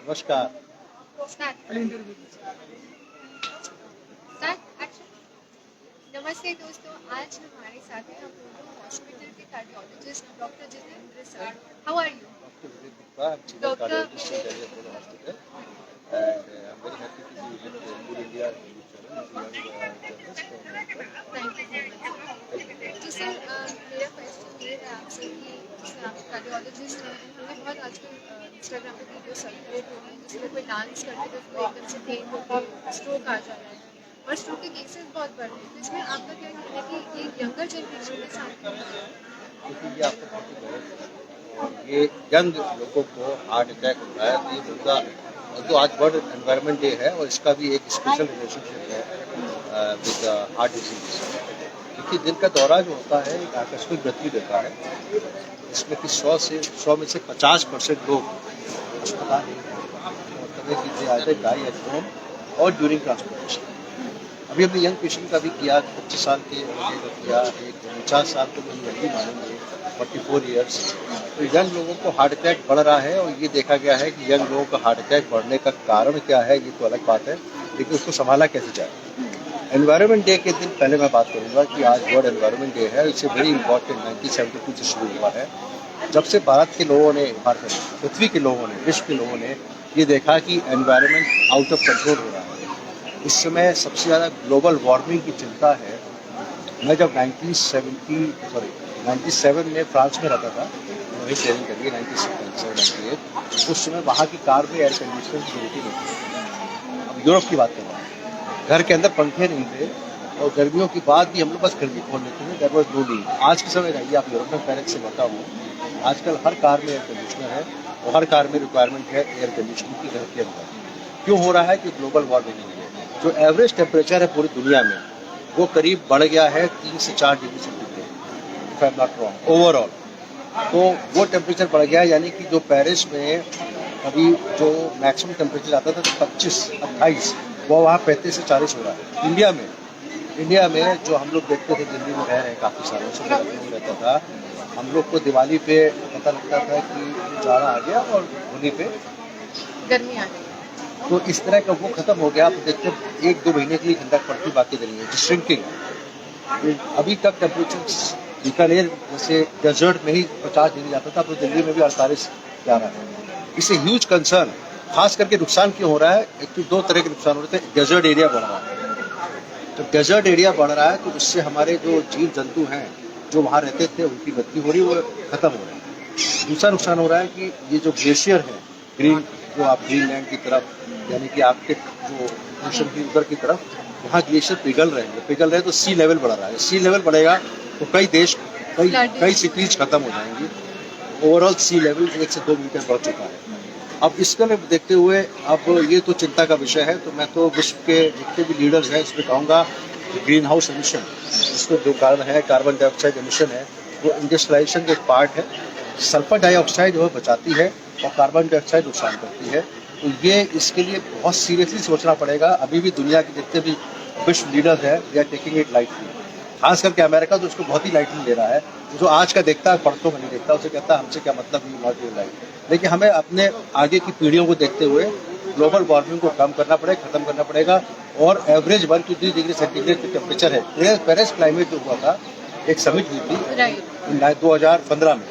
नमस्कार। नमस्ते दोस्तों, आज हमारे साथ हैं अपोलो हॉस्पिटल के cardiologist doctor Jitendra sir. How are you? Dr. cardiologist at Apollo Hospital, and I'm very happy to be with Good India news channel. Thank you. तो सर मेरा क्वेश्चन ये है आपसे कि जैसे आप कार्डियोलॉजिस्ट हैं, हमें बहुत आजकल इंस्टाग्राम पे वीडियो सर्कुलेट हो रही है जिसमें कोई डांस करते तो उसको एकदम से पेन होकर स्ट्रोक आ जा रहा है और स्ट्रोक के केसेस बहुत बढ़ रहे हैं। तो इसमें आपका क्या कहना है कि ये यंगर जनरेशन के सामने क्योंकि ये आपको बहुत ही गलत, ये यंग लोगों को हार्ट अटैक हो रहा है, तो ये मुद्दा तो आज वर्ल्ड एनवायरनमेंट डे है और इसका भी एक स्पेशल रिलेशनशिप है विद हार्ट डिजीज। क्योंकि दिल का दौरा जो होता है एक आकस्मिक मृत्यु देता है, इसमें कि 100 में से 50% लोग अस्पताल नहीं डाई एट होम और ड्यूरिंग ट्रांसपोर्टेशन। अभी हमने यंग पेशेंट का भी किया, 25 साल के बच्चे का किया, एक 49 साल को हम जल्दी मानेंगे, 44 ईयर्स। तो यंग लोगों को हार्ट अटैक बढ़ रहा है और ये देखा गया है कि यंग लोगों का हार्ट अटैक बढ़ने का कारण क्या है, ये तो अलग बात है, लेकिन उसको संभाला कैसे जाए। एनवायरनमेंट डे के दिन पहले मैं बात करूंगा कि आज वर्ल्ड एनवायरनमेंट डे है। इट्स वेरी इंपॉर्टेंट, 1972 से शुरू हुआ है, जब से भारत के लोगों ने, पृथ्वी के लोगों ने, विश्व के लोगों ने ये देखा कि एनवायरनमेंट आउट ऑफ कंट्रोल हो रहा है। इस समय सबसे ज़्यादा ग्लोबल वार्मिंग की चिंता है। मैं जब 97 में फ्रांस में रहता था, वही ट्रेनिंग करिए 97-98, उस समय वहाँ की कार में एयर कंडीशनर की जरूरत नहीं थी। अब यूरोप की बात कर रहा हूँ, घर के अंदर पंखे नहीं थे और गर्मियों की बाद भी हम लोग बस खिड़की खोल लेते थे, दैट वाज नो नीड। आज के समय रहिए आप यूरोपियन पैलेस से बताओ, आजकल हर कार में एयर कंडीशनर है और हर कार में रिक्वायरमेंट है एयर कंडीशनिंग की घर के अंदर। क्यों हो रहा है कि ग्लोबल वार्मिंग है। जो एवरेज टेम्परेचर है पूरी दुनिया में वो करीब बढ़ गया है 3 से 4 degree centigrade, if I am not wrong, overall. तो वो टेम्परेचर बढ़ गया है, यानी कि जो पेरिस में अभी जो मैक्सिमम टेम्परेचर आता था 25-28, वो वहाँ 35 से 40 हो रहा है। इंडिया में जो हम लोग देखते थे, दिल्ली में रह रहे हैं काफ़ी सालों से, लखनऊ रहता था, हम लोग को दिवाली पे पता लगता था कि जाड़ा आ गया और होली पे गर्मी आ गई। तो इस तरह का वो खत्म हो गया। आप देखते 1-2 महीने के लिए ठंडक पड़ती, बाकी दिन है श्रिंकिंग। अभी तक टेम्परेचर बीकानेर जैसे डेजर्ट में ही 50 डिग्री जाता था, तो दिल्ली में भी 48 जा रहा है। इससे ह्यूज कंसर्न, खास करके नुकसान क्यों हो रहा है, एक तो 2 तरह के नुकसान हो रहे थे। डेजर्ट एरिया बढ़ रहा है, तो डेजर्ट एरिया बढ़ रहा है तो उससे हमारे जो जीव जंतु हैं जो वहाँ रहते थे उनकी मृत्यु हो रही है, वो खत्म हो रहा है। दूसरा नुकसान हो रहा है कि ये जो ग्लेशियर है, जो आप ग्रीनलैंड की तरफ, यानी कि आपके जो ओशन की उधर की तरफ, वहाँ ग्लेशियर पिघल रहे हैं तो सी लेवल बढ़ रहा है। सी लेवल बढ़ेगा तो कई सिटीज खत्म हो जाएंगी। ओवरऑल सी लेवल 1 से 2 मीटर बढ़ चुका है। अब इसको देखते हुए, अब ये तो चिंता का विषय है, तो मैं तो विश्व के जितने भी लीडर्स हैं इसमें कहूँगा ग्रीन हाउस एमिशन, इसको जो कारण है कार्बन डाइऑक्साइड एमिशन है, वो इंडस्ट्रियलाइजेशन का एक पार्ट है। सल्फर डाइऑक्साइड वो बचाती है और कार्बन डाइऑक्साइड नुकसान करती है। तो ये इसके लिए बहुत सीरियसली सोचना पड़ेगा। अभी भी दुनिया के जितने भी विश्व लीडर्स हैं they are taking it lightly, खास करके अमेरिका तो उसको बहुत ही लाइटली ले रहा है। जो आज का देखता है परसों का नहीं देखता, उसे कहता है हमसे क्या मतलब, यू नॉट योर लाइफ। लेकिन हमें अपने आगे की पीढ़ियों को देखते हुए ग्लोबल वार्मिंग को कम करना पड़ेगा, खत्म करना पड़ेगा। और एवरेज 1 to 3 डिग्री सेंटीग्रेड की टेम्परेचर है। पेरिस क्लाइमेट जो हुआ था, एक समिट हुई थी 2015 में,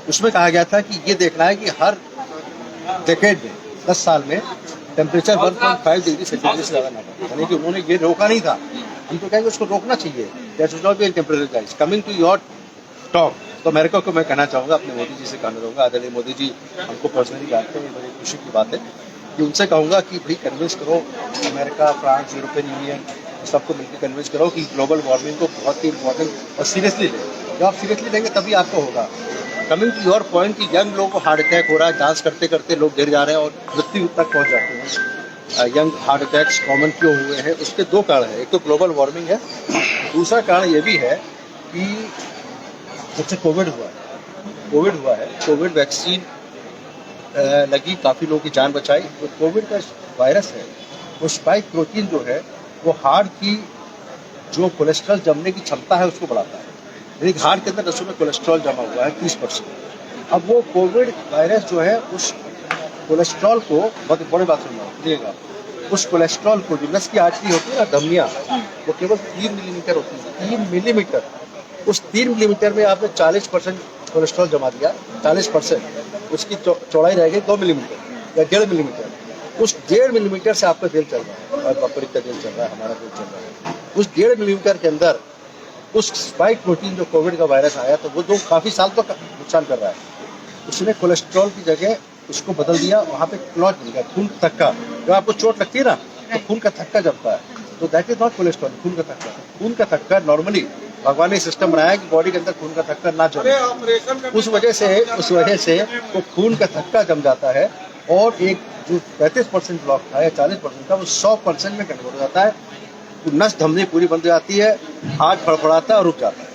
उसमें कहा गया था कि ये देखना है कि हर डेकेड में 10 साल में टेम्परेचर 1.5 डिग्री सेंटीग्रेड से ज़्यादा ना बढ़े। यानी कि उन्होंने ये रोका नहीं था, हम तो कहेंगे उसको रोकना चाहिए। That should not be temperature rise. Coming to your talk, तो अमेरिका को मैं कहना चाहूँगा, अपने मोदी जी से कहना चाहूँगा, आदरणीय मोदी जी हमको पर्सनली जानते हैं, बड़ी खुशी की बात है कि उनसे कहूँगा कि भाई कन्विंस करो अमेरिका, फ्रांस, यूरोपियन यूनियन, सबको मिलकर कन्विंस करो कि ग्लोबल वार्मिंग को बहुत ही इंपॉर्टेंट और सीरियसली लें। जब आप सीरियसली लेंगे तभी आपको होगा। कमिंग टू योर पॉइंट कि यंग लोगों को हार्ट अटैक हो रहा है, डांस करते करते लोग गिर जा रहे हैं और मृत्यु तक पहुँच जाते हैं। यंग हार्ट अटैक्स कॉमन क्यों हुए हैं, उसके 2 कारण हैं। एक तो ग्लोबल वार्मिंग है, दूसरा कारण ये भी है कि जब से कोविड हुआ है, कोविड वैक्सीन लगी, काफ़ी लोगों की जान बचाई। तो कोविड का वायरस है, वो स्पाइक प्रोटीन जो है वो हार्ट की जो कोलेस्ट्रॉल जमने की क्षमता है उसको बढ़ाता है। यानी हार्ट के अंदर नसों में कोलेस्ट्रॉल जमा हुआ है 30%। अब वो कोविड वायरस जो है उस कोलेस्ट्रॉल को, बहुत बड़ी बात सुनिएगा, उस कोलेस्ट्रॉल को जो नस की आर्टरी होती है ना, धमनियाँ, वो केवल 3 मिलीमीटर होती है, 3 मिलीमीटर। उस 3 मिलीमीटर में आपने 40% कोलेस्ट्रॉल जमा दिया, 40%, उसकी चौड़ाई रह गई 2 मिलीमीटर या 1.5 मिलीमीटर। उस 1.5 मिलीमीटर से आपका दिल चल रहा है, और बकरी का दिल चल रहा है, हमारा दिल चल रहा है। उस 1.5 मिलीमीटर के अंदर उस स्पाइक प्रोटीन जो कोविड का वायरस आया, तो वो जो काफ़ी साल तक नुकसान कर रहा है, उसने कोलेस्ट्रॉल की जगह उसको बदल दिया। वहाँ पे क्लॉट बन गया, खून का थक्का। जब आपको चोट लगती है ना, तो खून का थक्का जमता है, तो दैट इज नॉट कोलेस्ट्रॉल, खून का थक्का। खून का थक्का नॉर्मली भगवान ने सिस्टम बनाया कि बॉडी के अंदर खून का थक्का ना जमे, उस वजह से वो खून का थक्का जम जाता है, और एक जो 35% ब्लॉक था या 40% था, वो 100% में कन्वर्ट हो जाता है। तो नस धमनी पूरी बंद हो जाती है, हार्ट फड़फड़ाता है और रुक जाता है।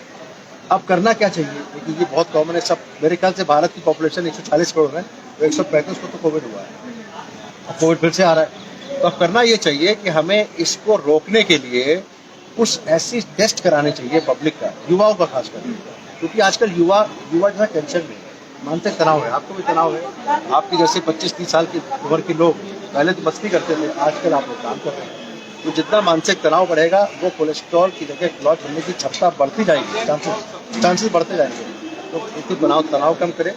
अब करना क्या चाहिए, क्योंकि ये बहुत कॉमन है। सब, मेरे ख्याल से भारत की पॉपुलेशन 140 करोड़ है, तो 135 को तो कोविड हुआ है, कोविड फिर से आ रहा है। तो अब करना ये चाहिए कि हमें इसको रोकने के लिए कुछ ऐसी टेस्ट कराने चाहिए पब्लिक का, युवाओं का खास कर, क्योंकि आजकल युवा जो है टेंशन में, मानसिक तनाव है। आपको भी तनाव है, आपकी जैसे 25-30 साल की उम्र के लोग पहले तो मस्ती करते थे, आजकल आप लोग काम कर रहे हैं। तो जितना मानसिक तनाव बढ़ेगा, वो कोलेस्ट्रॉल की जगह क्लॉट होने की क्षमता बढ़ती जाएगी, चांसेस बढ़ते जाएंगे। तो इतनी तनाव कम करें,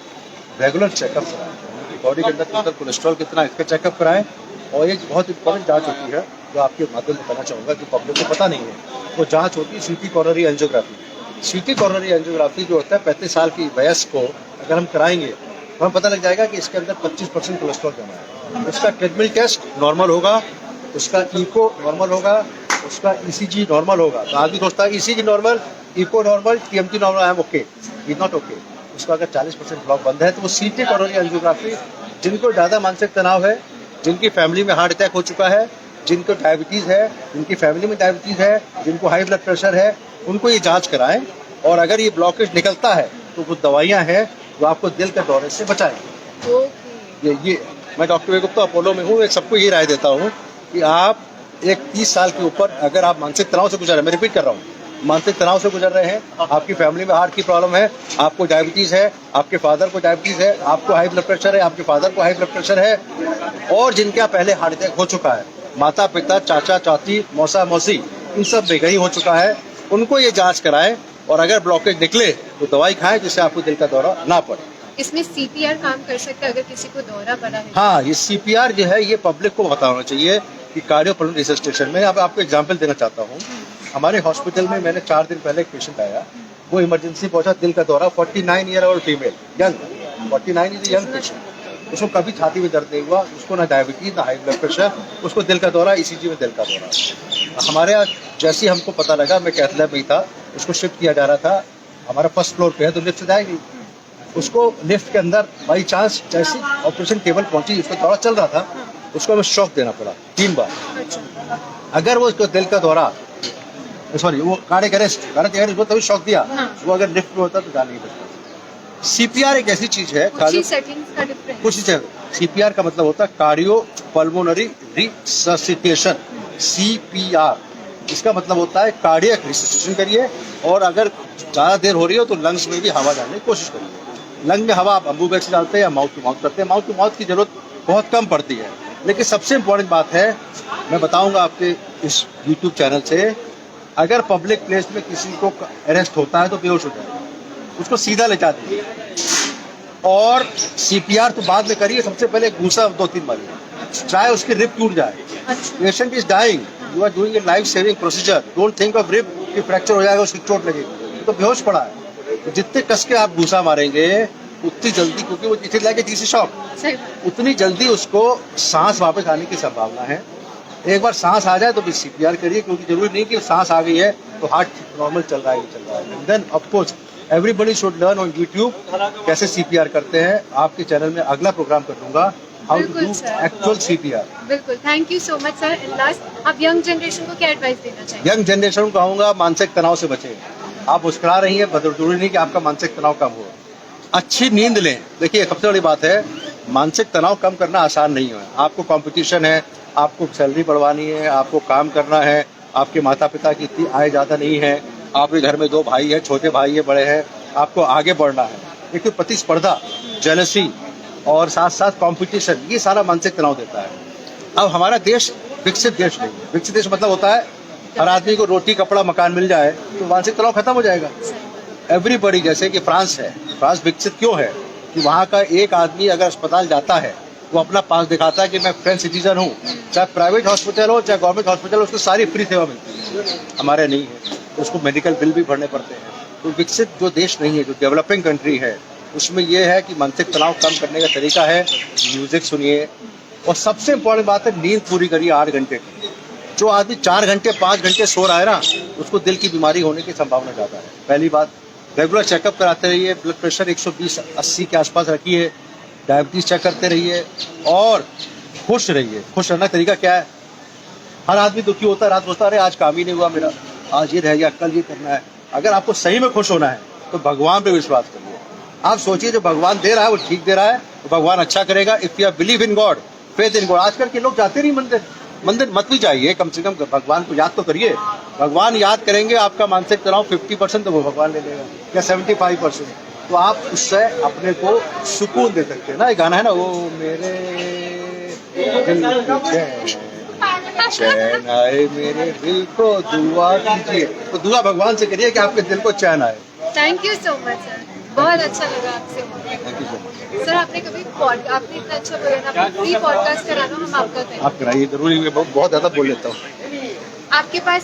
रेगुलर चेकअप कराएं, बॉडी के अंदर कोलेस्ट्रॉल कितना है इसका चेकअप कराएं। और एक बहुत इंपॉर्टेंट जांच होती है, जो आपके माध्यम से बताना चाहूँगा, जो पब्लिक को पता नहीं है, वो जांच होती है सीटी कोरोनरी एंजियोग्राफी। सीटी कोरोनरी एंजियोग्राफी जो होता है, 35 साल की वयस्क को अगर हम कराएंगे, तो हमें पता लग जाएगा कि इसके अंदर 25% कोलेस्ट्रॉल जमा है। उसका ट्रेडमिल टेस्ट नॉर्मल होगा, उसका इको नॉर्मल होगा, उसका ईसीजी नॉर्मल होगा। तो आदमी सोचता है ECG normal, echo normal, TMT normal, I am okay, is not okay. उसका अगर 40% ब्लॉक बंद है, तो वो सीटी कोरोनरी एंजियोग्राफी, जिनको ज़्यादा मानसिक तनाव है, जिनकी फैमिली में हार्ट अटैक हो चुका है, जिनको डायबिटीज़ है, जिनकी फैमिली में डायबिटीज़ है, जिनको हाई ब्लड प्रेशर है, उनको ये जाँच कराएं। और अगर ये ब्लॉकेज निकलता है, तो वो दवाइयाँ हैं जो आपको दिल के दौरे से बचाएंगे। ये मैं डॉक्टर गुप्ता अपोलो में हूँ, सबको ये राय देता हूँ कि आप एक 30 साल के ऊपर अगर आप मानसिक तनाव से गुजर रहे हैं, मैं रिपीट कर रहा हूँ, मानसिक तनाव से गुजर रहे हैं, आपकी फैमिली में हार्ट की प्रॉब्लम है, आपको डायबिटीज़ है, आपके फादर को डायबिटीज़ है, आपको हाई ब्लड प्रेशर है, आपके फादर को हाई ब्लड प्रेशर है, और जिनका पहले हार्ट अटैक हो चुका है, माता पिता, चाचा चाची, मौसा मौसी, इन सब बेघई हो चुका है, उनको ये जाँच कराएं। और अगर ब्लॉकेज निकले तो दवाई खाएं, जिससे आपको दिल का दौरा ना पड़े। इसमें सीपीआर काम कर सकता है अगर किसी को दौरा पड़ा है? हाँ, ये सीपीआर जो है, ये पब्लिक को पता होना चाहिए कि कार्डियोपल्मोनरी रिससिटेशन में। अब आपको एग्जांपल देना चाहता हूँ। हमारे हॉस्पिटल में मैंने 4 दिन पहले एक पेशेंट आया, वो इमरजेंसी पहुंचा, दिल का दौरा, 49 year old female, young, 49 is young patient. उसको कभी छाती में दर्द नहीं हुआ, उसको ना डायबिटीज ना हाई ब्लड प्रेशर, उसको दिल का दौरा, ईसीजी में दिल का दौरा। हमारे यहाँ जैसे ही हमको पता लगा, मैं कैथ लैब में ही था, उसको शिफ्ट किया जा रहा था, हमारा फर्स्ट फ्लोर पे है, तो लिफ्ट से जाएगी। उसको लिफ्ट के अंदर बाई चांस जैसी ऑपरेशन टेबल पहुंची, उसका दौरा चल रहा था, उसको हमें शॉक देना पड़ा 3 बार। अगर वो उसको दिल का दौरा, सॉरी, वो कार्डियक अरेस्ट वो तभी शॉक दिया, वो अगर लिफ्ट में होता तो जान नहीं बचता। सीपीआर एक ऐसी चीज है, कुछ सीपीआर का मतलब होता है कार्डियो पल्मोनरी रिससिटेशन, सीपीआर। इसका मतलब होता है कार्डियक रिससिटेशन करिए, और अगर ज़्यादा देर हो रही हो तो लंग्स में भी हवा डालने की कोशिश करिए। लंग में हवा आप अम्बूबैक्स से डालते हैं या माउथ टू माउथ करते हैं, माउथ टू माउथ की जरूरत बहुत कम पड़ती है। लेकिन सबसे इम्पोर्टेंट बात है, मैं बताऊंगा आपके इस यूट्यूब चैनल से, अगर पब्लिक प्लेस में किसी को अरेस्ट होता है तो बेहोश हो जाए, उसको सीधा ले जाते हैं, और सीपीआर तो बाद में करिए, सबसे पहले घूसा 2-3 मारिए, चाहे उसकी रिब टूट जाए। Patient is dying, you are doing a life saving procedure, don't think of rib कि फ्रैक्चर हो जाएगा, उसकी चोट लगेगी, तो बेहोश पड़ा है। तो जितने कस के आप घूसा मारेंगे, उतनी जल्दी, क्योंकि वो it is like a TC shock, उतनी जल्दी उसको सांस वापस आने की संभावना है। एक बार सांस आ जाए तो भी सीपीआर करिए, क्योंकि जरूरी नहीं कि सांस आ गई है तो हार्ट नॉर्मल चल रहा है। Then of course everybody should learn on YouTube कैसे सीपीआर करते हैं। आपके चैनल में अगला प्रोग्राम कर दूंगा, how to do actual CPR. बिल्कुल, thank you so much sir. And last, आप यंग जनरेशन को क्या एडवाइस देना चाहिए? यंग जनरेशन को कहूँगा, मानसिक तनाव से बचें। आप मुस्कुरा रही हैं, जरूरी नहीं कि आपका मानसिक तनाव कम हो। अच्छी नींद लें। देखिए, सबसे बड़ी बात है, मानसिक तनाव कम करना आसान नहीं है। आपको कंपटीशन है, आपको सैलरी बढ़वानी है, आपको काम करना है, आपके माता पिता की इतनी आय ज़्यादा नहीं है, आपके घर में 2 भाई है, छोटे भाई है, बड़े हैं, आपको आगे बढ़ना है। एक तो प्रतिस्पर्धा, जेलसी, और साथ साथ कंपटीशन, ये सारा मानसिक तनाव देता है। अब हमारा देश विकसित देश नहीं है। विकसित देश मतलब होता है हर आदमी को रोटी कपड़ा मकान मिल जाए तो मानसिक तनाव खत्म हो जाएगा। एवरीबॉडी, जैसे कि फ्रांस है, फ्रांस विकसित क्यों है कि वहाँ का एक आदमी अगर अस्पताल जाता है वो अपना पास दिखाता है कि मैं फ्रेंच सिटीजन हूँ, चाहे प्राइवेट हॉस्पिटल हो चाहे गवर्नमेंट हॉस्पिटल हो, उसको सारी फ्री सेवा मिलती है। हमारे नहीं है, उसको मेडिकल बिल भी भरने पड़ते हैं। तो विकसित जो देश नहीं है, जो डेवलपिंग कंट्री है, उसमें ये है कि मानसिक तनाव कम करने का तरीका है म्यूजिक सुनिए, और सबसे इम्पोर्टेंट बात है नींद पूरी करिए 8 घंटे की। जो आदमी 4 घंटे 5 घंटे सो रहा है ना, उसको दिल की बीमारी होने की संभावना ज़्यादा है। पहली बात, रेगुलर चेकअप कराते रहिए, ब्लड प्रेशर 120/80 के आसपास रखिए, डायबिटीज चेक करते रहिए और खुश रहिए। खुश रहना तरीका क्या है? हर आदमी दुखी होता है, रात सोचता है अरे आज काम ही नहीं हुआ मेरा, आज ये रह गया, कल ये करना है। अगर आपको सही में खुश होना है तो भगवान पे विश्वास करिए। आप सोचिए जो भगवान दे रहा है वो ठीक दे रहा है, तो भगवान अच्छा करेगा। If you believe in God, faith in God. आजकल के लोग जाते नहीं मंदिर, मंदिर मत भी जाइए, कम से कम भगवान को याद तो करिए। भगवान याद करेंगे, आपका मानसिक तनाव 50% तो वो भगवान ले लेगा, या 75%। तो आप उससे अपने को सुकून दे सकते हैं ना। एक गाना है ना, वो मेरे दिल को चैन आए, मेरे दिल को दुआ कीजिए। तो दुआ भगवान से करिए कि आपके दिल को चैन आए। Thank you so much sir, बहुत अच्छा लगा आपसे मिलकर। Thank you so much. Sir आपने कभी आपने इतना अच्छा बोला, आपने फ्री पॉडकास्ट कराना, हम आपका करें। आप कराइए जरूर, बहुत ज़्यादा बोल लेता हूँ। आपके पास